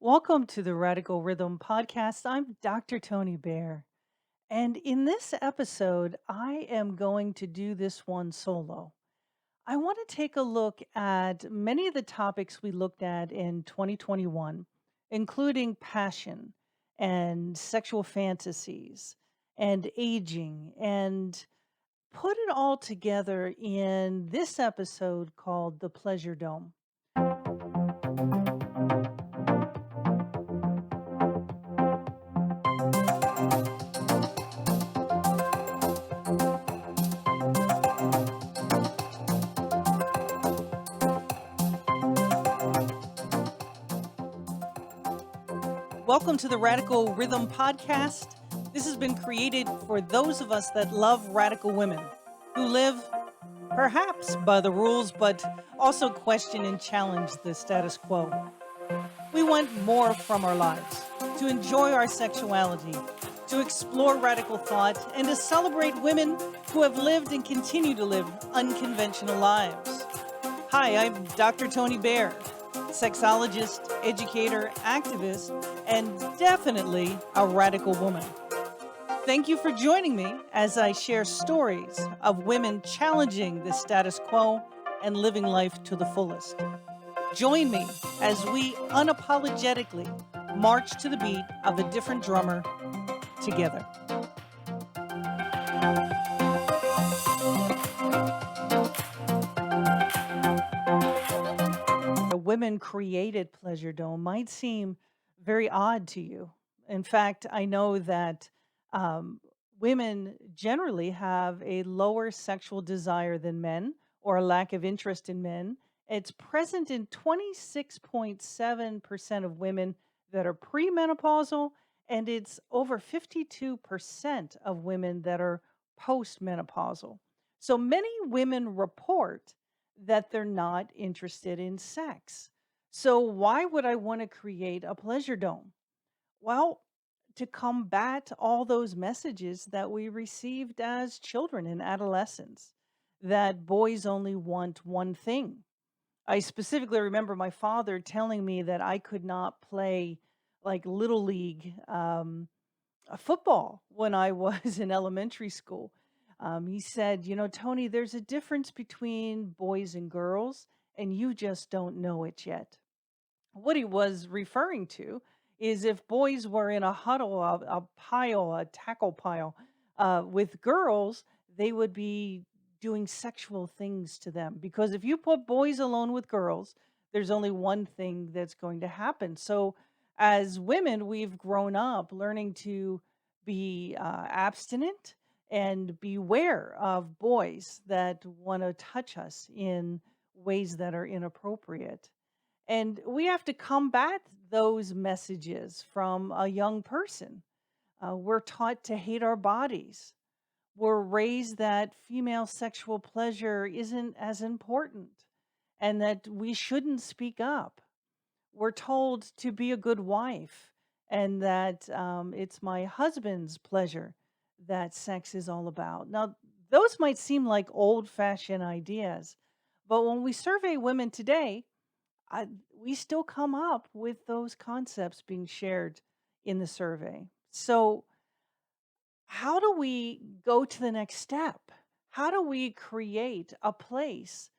Welcome to the Radical Rhythm Podcast. I'm Dr. Tony Bear. And in this episode, I am going to do this one solo. I want to take a look at many of the topics we looked at in 2021, including passion and sexual fantasies and aging, and put it all together in this episode called The Pleasure Dome. Welcome to the Radical Rhythm Podcast. This has been created for those of us that love radical women who live perhaps by the rules, but also question and challenge the status quo. We want more from our lives, to enjoy our sexuality, to explore radical thought, and to celebrate women who have lived and continue to live unconventional lives. Hi, I'm Dr. Tony Bear, sexologist, educator, activist, and definitely a radical woman. Thank you for joining me as I share stories of women challenging the status quo and living life to the fullest. Join me as we unapologetically march to the beat of a different drummer together. A women created pleasure dome might seem very odd to you. In fact, I know that um, women generally have a lower sexual desire than men or a lack of interest in men. It's present in 26.7% of women that are premenopausal, and it's over 52% of women that are postmenopausal. So many women report that they're not interested in sex. So, why would I want to create a pleasure dome? Well, to combat all those messages that we received as children and adolescents that boys only want one thing. I specifically remember my father telling me that I could not play like little league football when I was in elementary school. He said, Tony, there's a difference between boys and girls, and you just don't know it yet. What he was referring to is if boys were in a huddle, a pile, a tackle pile with girls, they would be doing sexual things to them. Because if you put boys alone with girls, there's only one thing that's going to happen. So, as women, we've grown up learning to be abstinent and beware of boys that want to touch us in ways that are inappropriate. And we have to combat those messages from a young person. We're taught to hate our bodies. We're raised that female sexual pleasure isn't as important and that we shouldn't speak up. We're told to be a good wife and that it's my husband's pleasure that sex is all about. Now, those might seem like old fashioned ideas, but when we survey women today, we still come up with those concepts being shared in the survey. So, how do we go to the next step? How do we create a place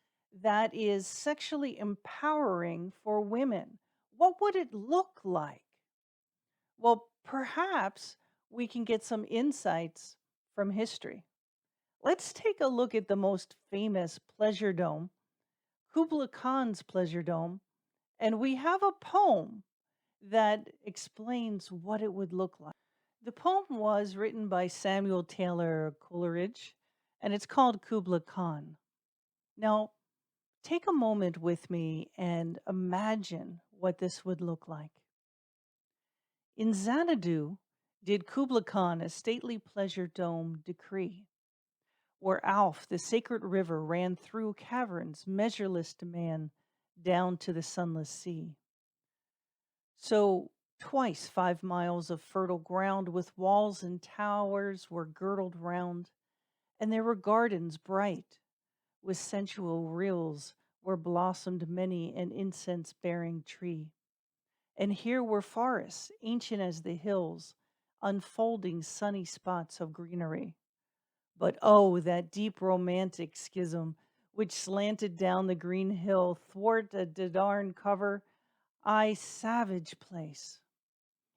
that is sexually empowering for women? What would it look like? Well, perhaps we can get some insights from history. Let's take a look at the most famous pleasure dome, Kublai Khan's pleasure dome, and we have a poem that explains what it would look like. The poem was written by Samuel Taylor Coleridge, and it's called Kubla Khan. Now, take a moment with me and imagine what this would look like. In Xanadu, did Kubla Khan a stately pleasure dome decree, where Alf, the sacred river, ran through caverns measureless to man down to the sunless sea. So twice 5 miles of fertile ground with walls and towers were girdled round, and there were gardens bright with sensual rills where blossomed many an incense bearing tree. And here were forests, ancient as the hills, unfolding sunny spots of greenery. But oh, that deep romantic schism which slanted down the green hill thwart a Dadarn cover, I savage place,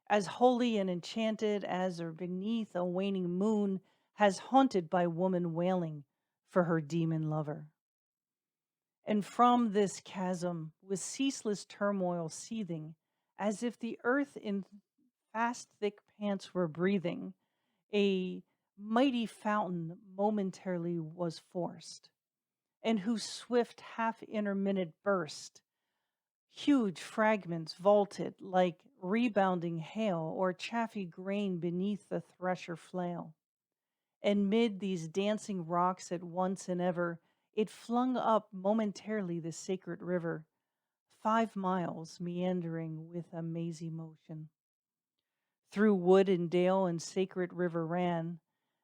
as holy and enchanted as or beneath a waning moon, has haunted by woman wailing for her demon lover. And from this chasm, with ceaseless turmoil seething, as if the earth in fast thick pants were breathing, a mighty fountain momentarily was forced, and whose swift half intermittent burst, huge fragments vaulted like rebounding hail or chaffy grain beneath the thresher flail. And mid these dancing rocks at once and ever, it flung up momentarily the sacred river, 5 miles meandering with a mazy motion. Through wood and dale and sacred river ran,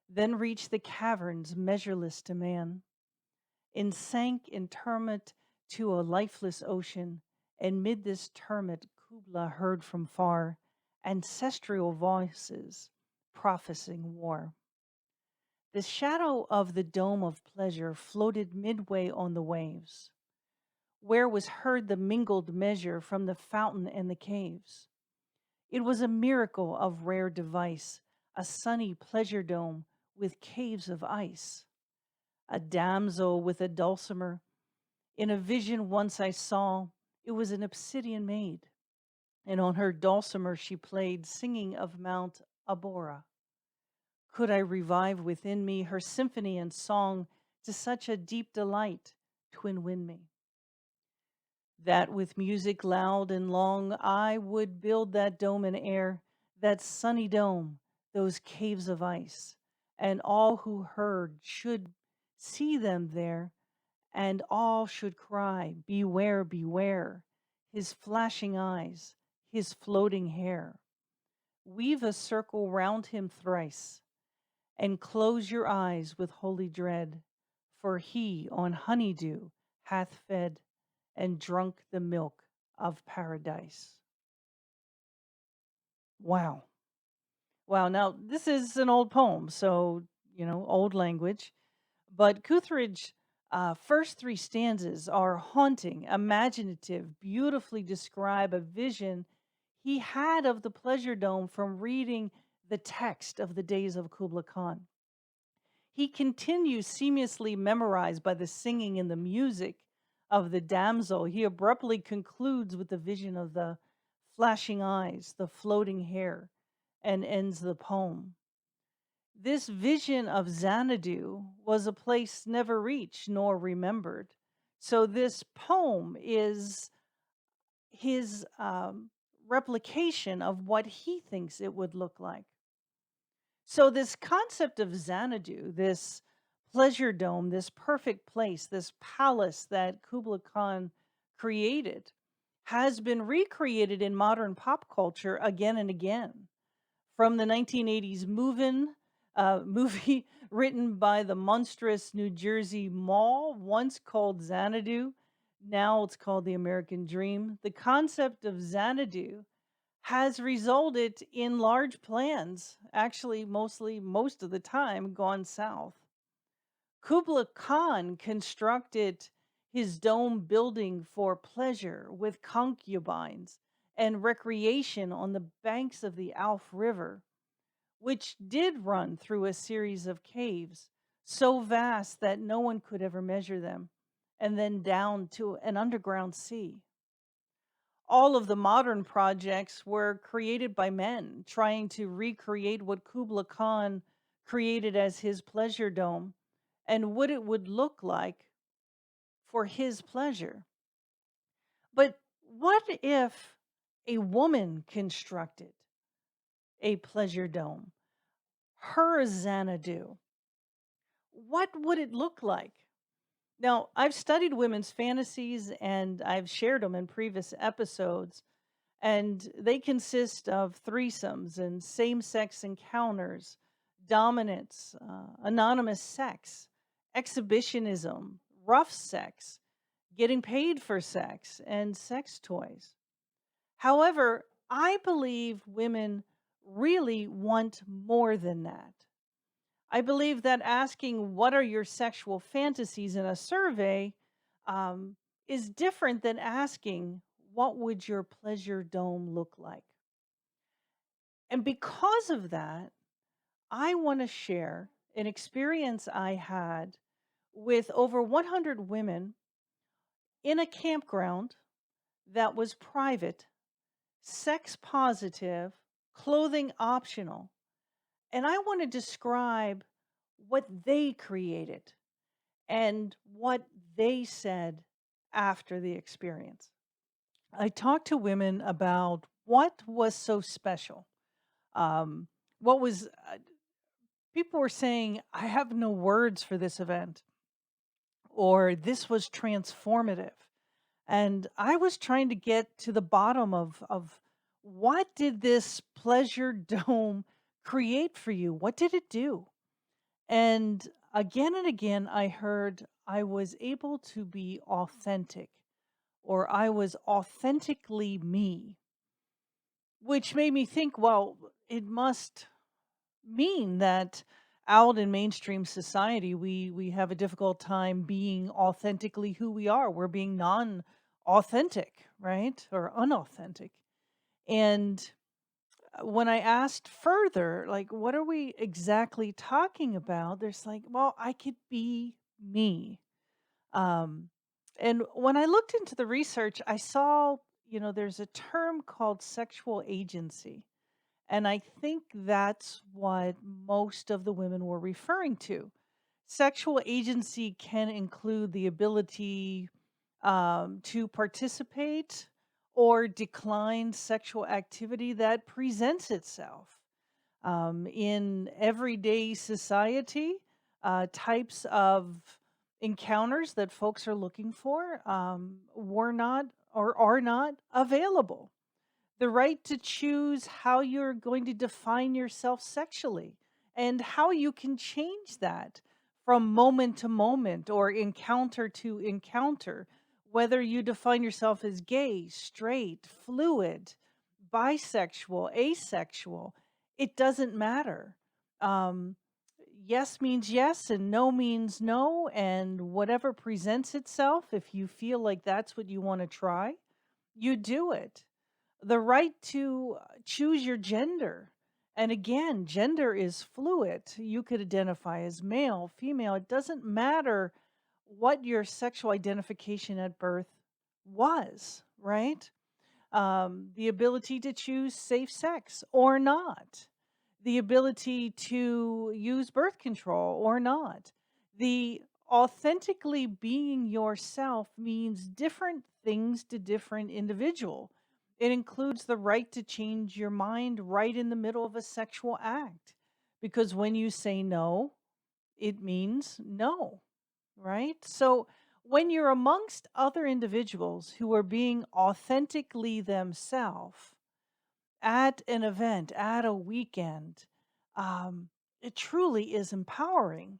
then reached the caverns measureless to man, and sank in tumult to a lifeless ocean, and mid this tumult Kubla heard from far ancestral voices prophesying war. The shadow of the dome of pleasure floated midway on the waves, where was heard the mingled measure from the fountain and the caves. It was a miracle of rare device, a sunny pleasure dome with caves of ice. A damsel with a dulcimer, in a vision once I saw, it was an obsidian maid, and on her dulcimer she played, singing of Mount Abora. Could I revive within me her symphony and song to such a deep delight, 'twin win me? That with music loud and long I would build that dome in air, that sunny dome, those caves of ice, and all who heard should see them there, and all should cry, beware, beware, his flashing eyes, his floating hair. Weave a circle round him thrice, and close your eyes with holy dread, for he on honeydew hath fed and drunk the milk of paradise. Wow. Wow. Now, this is an old poem, so, old language. But Guthridge's first three stanzas are haunting, imaginative, beautifully describe a vision he had of the pleasure dome from reading the text of the days of Kublai Khan. He continues seamlessly memorized by the singing and the music of the damsel. He abruptly concludes with the vision of the flashing eyes, the floating hair, and ends the poem. This vision of Xanadu was a place never reached nor remembered. So, this poem is his replication of what he thinks it would look like. So, this concept of Xanadu, this pleasure dome, this perfect place, this palace that Kublai Khan created, has been recreated in modern pop culture again and again. From the 1980s movie written by the monstrous New Jersey Mall, once called Xanadu, now it's called The American Dream. The concept of Xanadu has resulted in large plans, actually, most of the time, gone south. Kublai Khan constructed his dome building for pleasure with concubines and recreation on the banks of the Alf River, which did run through a series of caves so vast that no one could ever measure them, and then down to an underground sea. All of the modern projects were created by men trying to recreate what Kublai Khan created as his pleasure dome and what it would look like for his pleasure. But what if a woman constructed a pleasure dome, her Xanadu? What would it look like? Now, I've studied women's fantasies and I've shared them in previous episodes, and they consist of threesomes and same sex encounters, dominance, anonymous sex, exhibitionism, rough sex, getting paid for sex, and sex toys. However, I believe women really want more than that. I believe that asking what are your sexual fantasies in a survey um, is different than asking what would your pleasure dome look like. And because of that, I want to share an experience I had with over 100 women in a campground that was private, sex positive, clothing optional. And I want to describe what they created and what they said after the experience. I talked to women about what was so special. Um, what was, people were saying, I have no words for this event, or this was transformative. And I was trying to get to the bottom of what did this pleasure dome create for you? What did it do? And again, I heard I was able to be authentic or I was authentically me, which made me think, well, it must mean that out in mainstream society, we have a difficult time being authentically who we are. We're being non authentic, right? Or unauthentic. And when I asked further, like, what are we exactly talking about? There's like, well, I could be me. Um, and when I looked into the research, I saw, there's a term called sexual agency. And I think that's what most of the women were referring to. Sexual agency can include the ability to participate or decline sexual activity that presents itself in everyday society, types of encounters that folks are looking for were not or are not available. The right to choose how you're going to define yourself sexually and how you can change that from moment to moment or encounter to encounter, whether you define yourself as gay, straight, fluid, bisexual, asexual, it doesn't matter. Um, yes means yes and no means no, and whatever presents itself, if you feel like that's what you want to try, you do it. The right to choose your gender. And again, gender is fluid. You could identify as male, female. It doesn't matter what your sexual identification at birth was, right? The ability to choose safe sex or not, the ability to use birth control or not. The authentically being yourself means different things to different individual. It includes the right to change your mind right in the middle of a sexual act. Because when you say no, it means no, right? So when you're amongst other individuals who are being authentically themselves at an event, at a weekend, um, it truly is empowering.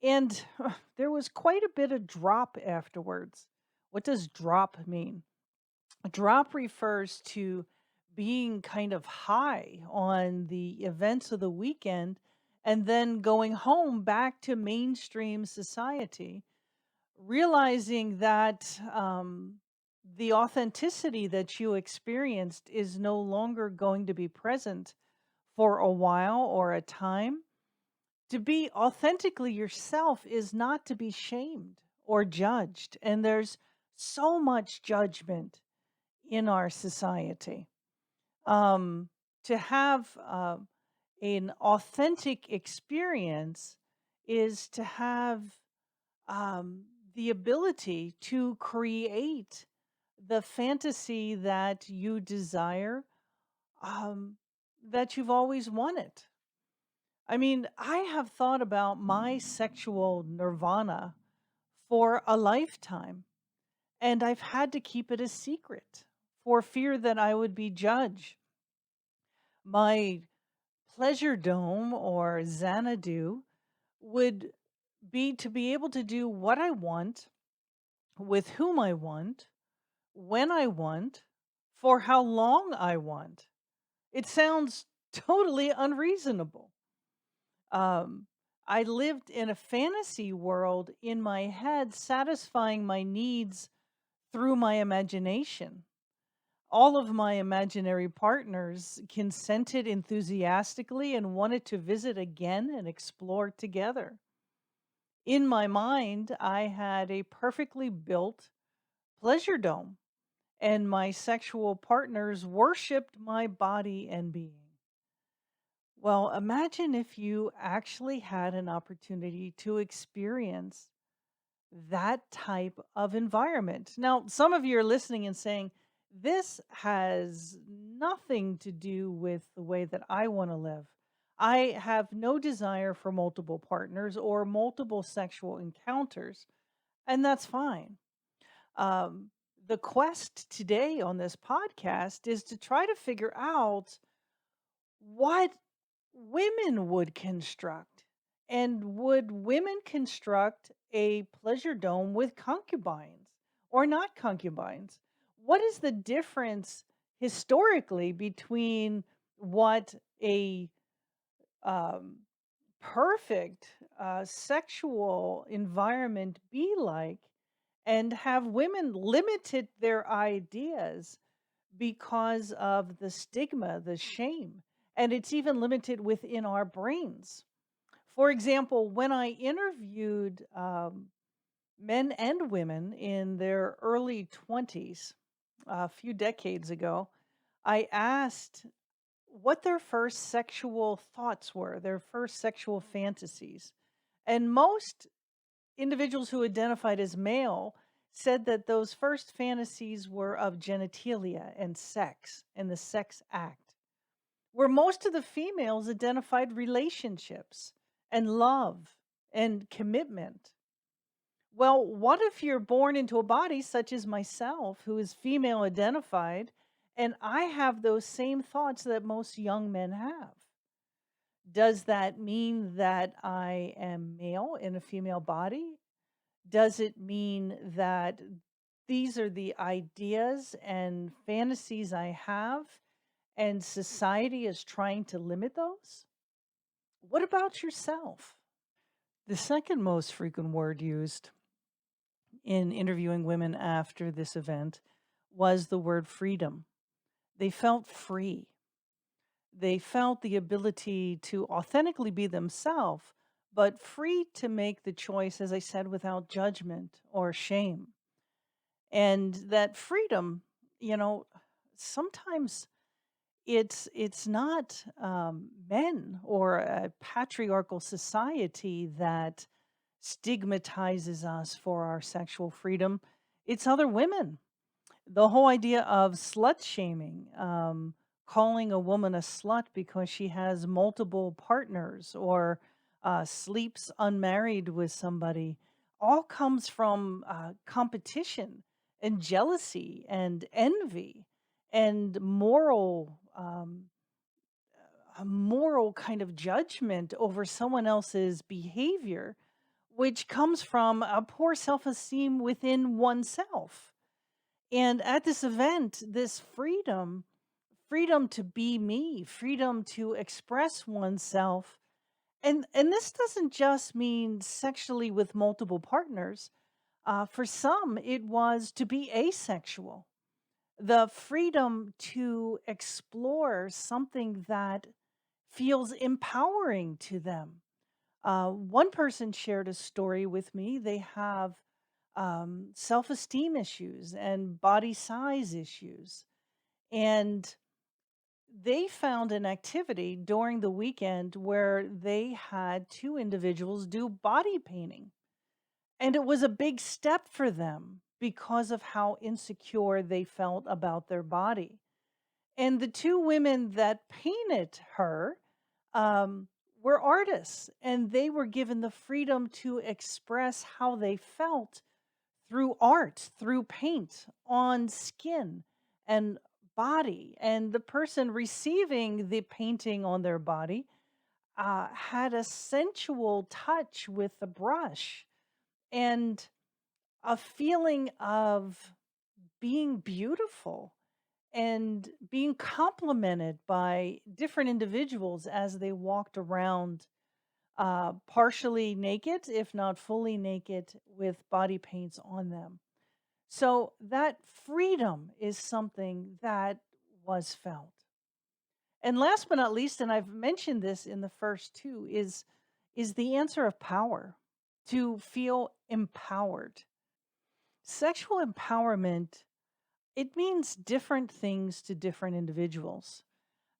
And there was quite a bit of drop afterwards. What does drop mean? A drop refers to being kind of high on the events of the weekend and then going home back to mainstream society, realizing that the authenticity that you experienced is no longer going to be present for a while or a time. To be authentically yourself is not to be shamed or judged. And there's so much judgment in our society. Um, to have an authentic experience is to have um, the ability to create the fantasy that you desire, um, that you've always wanted. I mean, I have thought about my sexual nirvana for a lifetime, and I've had to keep it a secret for fear that I would be judged. My pleasure dome or Xanadu would be to be able to do what I want with whom I want when I want for how long I want. It sounds totally unreasonable. Um, I lived in a fantasy world in my head, satisfying my needs through my imagination. All of my imaginary partners consented enthusiastically and wanted to visit again and explore together. In my mind, I had a perfectly built pleasure dome, and my sexual partners worshiped my body and being. Well, imagine if you actually had an opportunity to experience that type of environment. Now, some of you are listening and saying, this has nothing to do with the way that I want to live. I have no desire for multiple partners or multiple sexual encounters, and that's fine. Um, the quest today on this podcast is to try to figure out what women would construct. And would women construct a pleasure dome with concubines or not concubines? What is the difference historically between what a um, perfect sexual environment be like, and have women limited their ideas because of the stigma, the shame, and it's even limited within our brains. For example, when I interviewed men and women in their early 20s a few decades ago, I asked what their first sexual thoughts were, their first sexual fantasies. And most individuals who identified as male said that those first fantasies were of genitalia and sex and the sex act, where most of the females identified relationships and love and commitment. Well, what if you're born into a body such as myself, who is female identified, and I have those same thoughts that most young men have? Does that mean that I am male in a female body? Does it mean that these are the ideas and fantasies I have, and society is trying to limit those? What about yourself? The second most frequent word used in interviewing women after this event was the word freedom. They felt free. They felt the ability to authentically be themselves, but free to make the choice, as I said, without judgment or shame. And that freedom, you know, sometimes it's not men or a patriarchal society that stigmatizes us for our sexual freedom. It's other women. The whole idea of slut shaming, calling a woman a slut because she has multiple partners or sleeps unmarried with somebody, all comes from competition and jealousy and envy and a moral kind of judgment over someone else's behavior, which comes from a poor self esteem within oneself. And at this event, this freedom to be me, freedom to express oneself. And this doesn't just mean sexually with multiple partners. For some, it was to be asexual. The freedom to explore something that feels empowering to them. One person shared a story with me. They have self esteem issues and body size issues. And they found an activity during the weekend where they had two individuals do body painting. And it was a big step for them because of how insecure they felt about their body. And the two women that painted her um, were artists, and they were given the freedom to express how they felt through art, through paint on skin and body. And the person receiving the painting on their body had a sensual touch with the brush and a feeling of being beautiful and being complimented by different individuals as they walked around partially naked, if not fully naked, with body paints on them. So that freedom is something that was felt. And last but not least, and I've mentioned this in the first two, is the answer of power, to feel empowered. Sexual empowerment, it means different things to different individuals.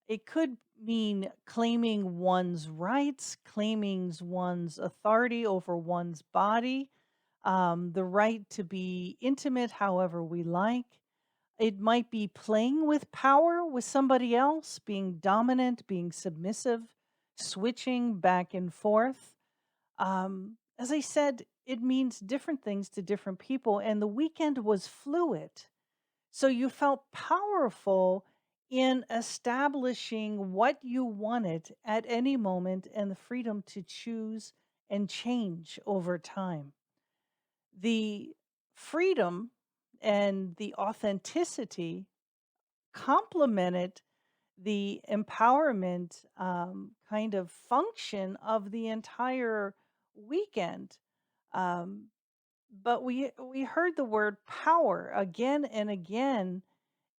It could mean claiming one's rights, claiming one's authority over one's body, the right to be intimate however we like. It might be playing with power with somebody else, being dominant, being submissive, switching back and forth. As I said, it means different things to different people, and the weekend was fluid. So you felt powerful in establishing what you wanted at any moment and the freedom to choose and change over time. The freedom and the authenticity complemented the empowerment kind of function of the entire weekend. Um, but we heard the word power again and again,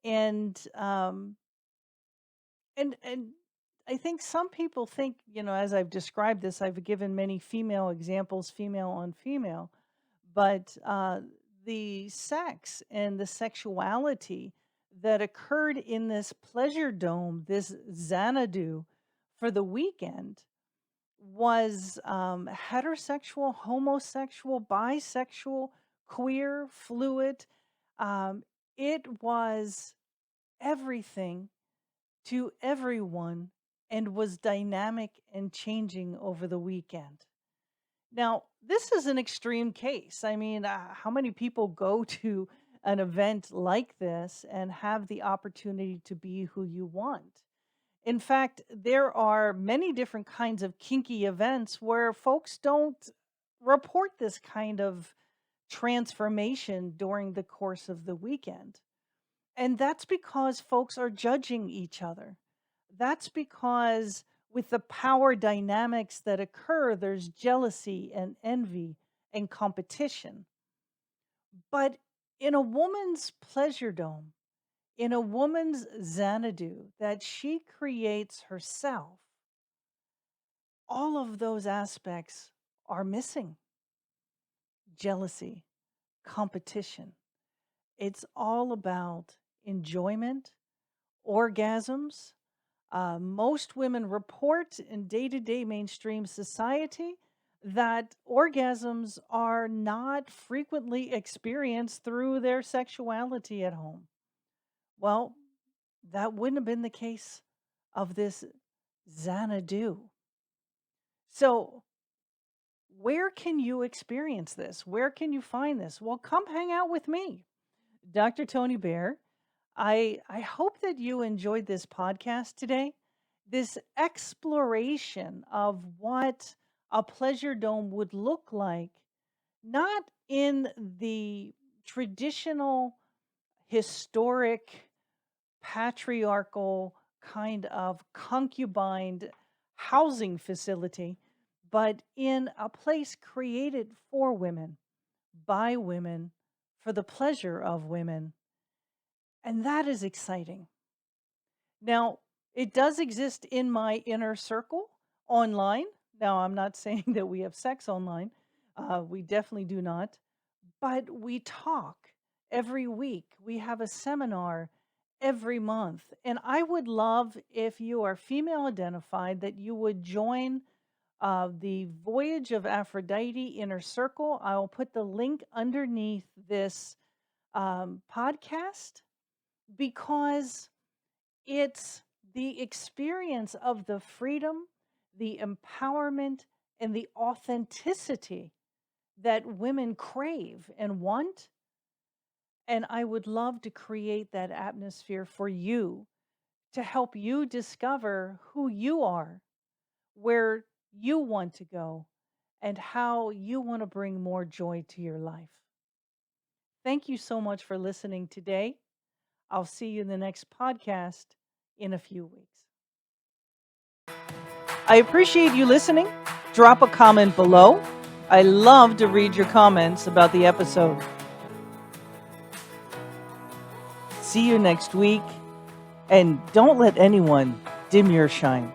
and and I think some people think, as I've described this, I've given many female examples, female on female, but the sex and the sexuality that occurred in this pleasure dome, this Xanadu, for the weekend was heterosexual, homosexual, bisexual, queer, fluid. Um, it was everything to everyone and was dynamic and changing over the weekend. Now, this is an extreme case. I mean, how many people go to an event like this and have the opportunity to be who you want? In fact, there are many different kinds of kinky events where folks don't report this kind of transformation during the course of the weekend. And that's because folks are judging each other. That's because with the power dynamics that occur, there's jealousy and envy and competition. But in a woman's pleasure dome, in a woman's Xanadu that she creates herself, all of those aspects are missing: jealousy, competition. It's all about enjoyment, orgasms. Most women report in day to day mainstream society that orgasms are not frequently experienced through their sexuality at home. Well, that wouldn't have been the case of this Xanadu. So, where can you experience this? Where can you find this? Well, come hang out with me, Dr. Tony Bear. I hope that you enjoyed this podcast today. This exploration of what a pleasure dome would look like, not in the traditional, historic, patriarchal kind of concubine housing facility, but in a place created for women, by women, for the pleasure of women. And that is exciting. Now, it does exist in my inner circle online. Now, I'm not saying that we have sex online. We definitely do not. But we talk every week. We have a seminar every month. And I would love, if you are female identified, that you would join the Voyage of Aphrodite Inner Circle. I will put the link underneath this podcast, because it's the experience of the freedom, the empowerment, and the authenticity that women crave and want. And I would love to create that atmosphere for you to help you discover who you are, where you want to go, and how you want to bring more joy to your life. Thank you so much for listening today. I'll see you in the next podcast in a few weeks. I appreciate you listening. Drop a comment below. I love to read your comments about the episode. See you next week. And don't let anyone dim your shine.